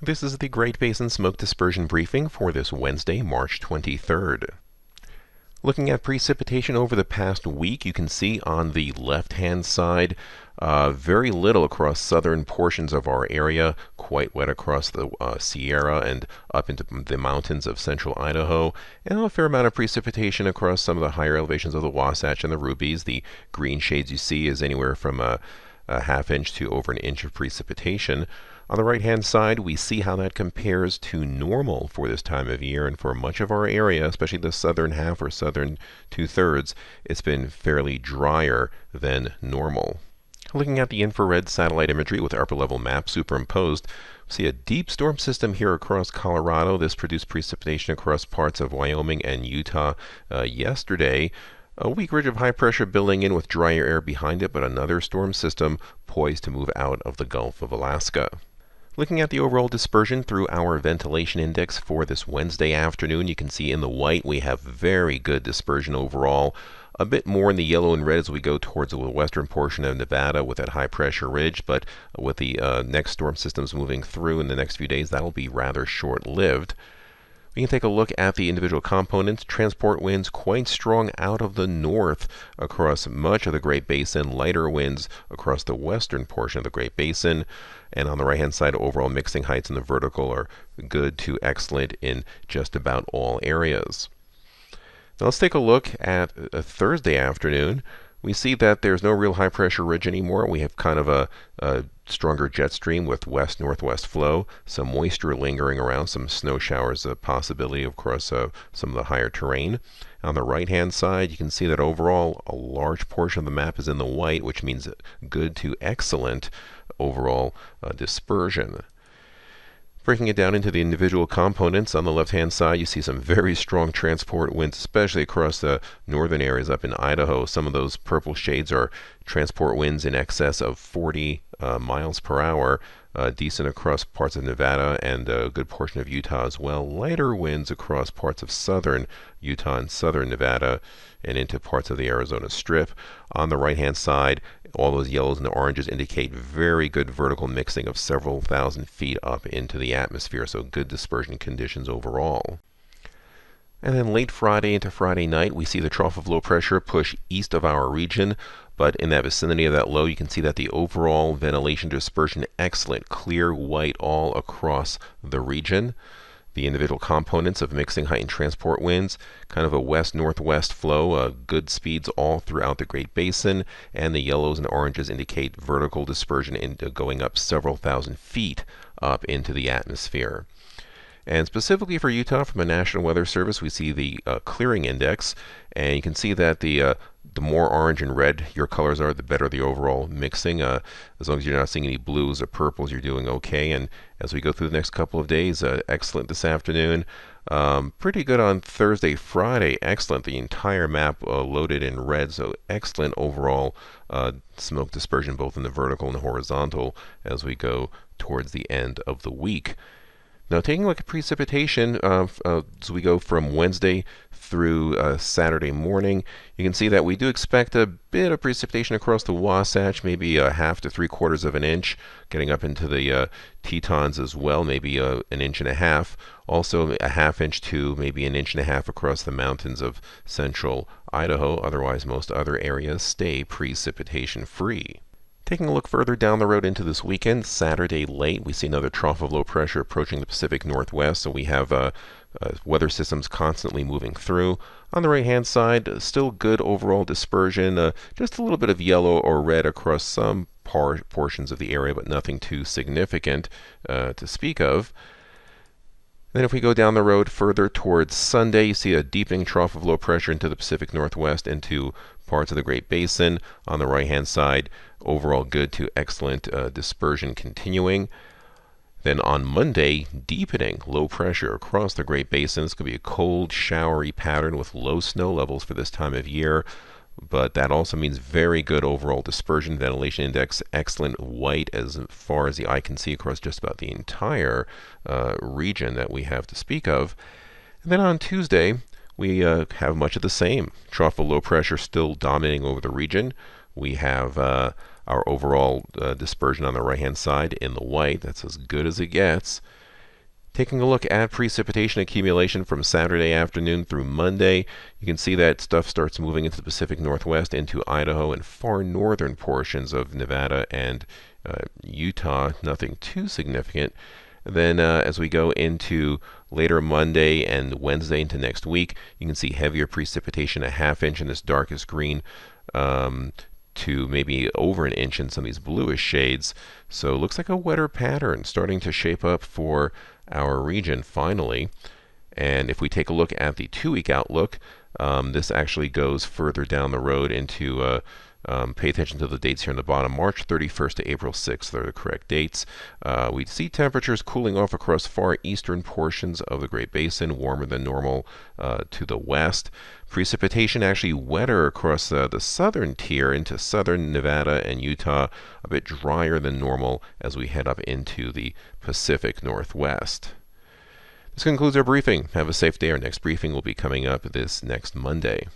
This is the Great Basin Smoke Dispersion Briefing for this Wednesday, March 23rd. Looking at precipitation over the past week, you can see on the left-hand side very little across southern portions of our area, quite wet across the Sierra and up into the mountains of central Idaho, and a fair amount of precipitation across some of the higher elevations of the Wasatch and the Rubies. The green shades you see is anywhere from a half inch to over an inch of precipitation. On the right-hand side, we see how that compares to normal for this time of year, and for much of our area, especially the southern half or southern two-thirds, it's been fairly drier than normal. Looking at the infrared satellite imagery with upper-level map superimposed, we see a deep storm system here across Colorado. This produced precipitation across parts of Wyoming and Utah yesterday. A weak ridge of high pressure building in with drier air behind it, but another storm system poised to move out of the Gulf of Alaska. Looking at the overall dispersion through our ventilation index for this Wednesday afternoon, you can see in the white we have very good dispersion overall. A bit more in the yellow and red as we go towards the western portion of Nevada with that high pressure ridge, but with the next storm systems moving through in the next few days, that'll be rather short-lived. We can take a look at the individual components. Transport winds quite strong out of the north across much of the Great Basin, lighter winds across the western portion of the Great Basin, and on the right-hand side, overall mixing heights in the vertical are good to excellent in just about all areas. Now let's take a look at a Thursday afternoon. We see that there's no real high pressure ridge anymore. We have kind of a stronger jet stream with west-northwest flow, some moisture lingering around, some snow showers, a possibility across some of the higher terrain. On the right-hand side, you can see that overall a large portion of the map is in the white, which means good to excellent overall dispersion. Breaking it down into the individual components, on the left-hand side you see some very strong transport winds, especially across the northern areas up in Idaho. Some of those purple shades are transport winds in excess of 40 miles per hour, decent across parts of Nevada and a good portion of Utah as well. Lighter winds across parts of southern Utah and southern Nevada and into parts of the Arizona Strip. On the right-hand side, all those yellows and oranges indicate very good vertical mixing of several thousand feet up into the atmosphere, so good dispersion conditions overall. And then late Friday into Friday night, we see the trough of low pressure push east of our region, but in that vicinity of that low, you can see that the overall ventilation dispersion, excellent, clear white all across the region. The individual components of mixing height and transport winds, kind of a west-northwest flow, good speeds all throughout the Great Basin, and the yellows and oranges indicate vertical dispersion into going up several thousand feet up into the atmosphere. And specifically for Utah, from the National Weather Service, we see the clearing index, and you can see that the more orange and red your colors are, the better the overall mixing. As long as you're not seeing any blues or purples, you're doing okay. And as we go through the next couple of days, excellent this afternoon. Pretty good on Thursday, Friday, excellent. The entire map loaded in red, so excellent overall smoke dispersion both in the vertical and horizontal as we go towards the end of the week. Now, taking a look at precipitation as we go from Wednesday through Saturday morning, you can see that we do expect a bit of precipitation across the Wasatch, maybe a half to 3/4 of an inch, getting up into the Tetons as well, maybe an inch and a half. Also a half inch to maybe an inch and a half across the mountains of central Idaho. Otherwise, most other areas stay precipitation free. Taking a look further down the road into this weekend, Saturday late, we see another trough of low pressure approaching the Pacific Northwest, so we have weather systems constantly moving through. On the right-hand side, still good overall dispersion, just a little bit of yellow or red across some portions of the area, but nothing too significant to speak of. Then if we go down the road further towards Sunday, you see a deepening trough of low pressure into the Pacific Northwest, into parts of the Great Basin. On the right-hand side, overall good to excellent dispersion continuing. Then on Monday, deepening low pressure across the Great Basin. It's going to be a cold, showery pattern with low snow levels for this time of year. But that also means very good overall dispersion. Ventilation index, excellent white as far as the eye can see across just about the entire region that we have to speak of. And then on Tuesday, we have much of the same. Trough of low pressure still dominating over the region. We have our overall dispersion on the right-hand side in the white. That's as good as it gets. Taking a look at precipitation accumulation from Saturday afternoon through Monday, you can see that stuff starts moving into the Pacific Northwest, into Idaho, and far northern portions of Nevada and Utah. Nothing too significant. Then as we go into later Monday and Wednesday into next week, you can see heavier precipitation, a ½ inch in this darkest green, to maybe over an inch in some of these bluish shades. So it looks like a wetter pattern starting to shape up for our region finally. And if we take a look at the 2-week outlook, this actually goes further down the road into pay attention to the dates here on the bottom. March 31st to April 6th are the correct dates. We see temperatures cooling off across far eastern portions of the Great Basin, warmer than normal to the west. Precipitation actually wetter across the southern tier into southern Nevada and Utah, a bit drier than normal as we head up into the Pacific Northwest. This concludes our briefing. Have a safe day. Our next briefing will be coming up this next Monday.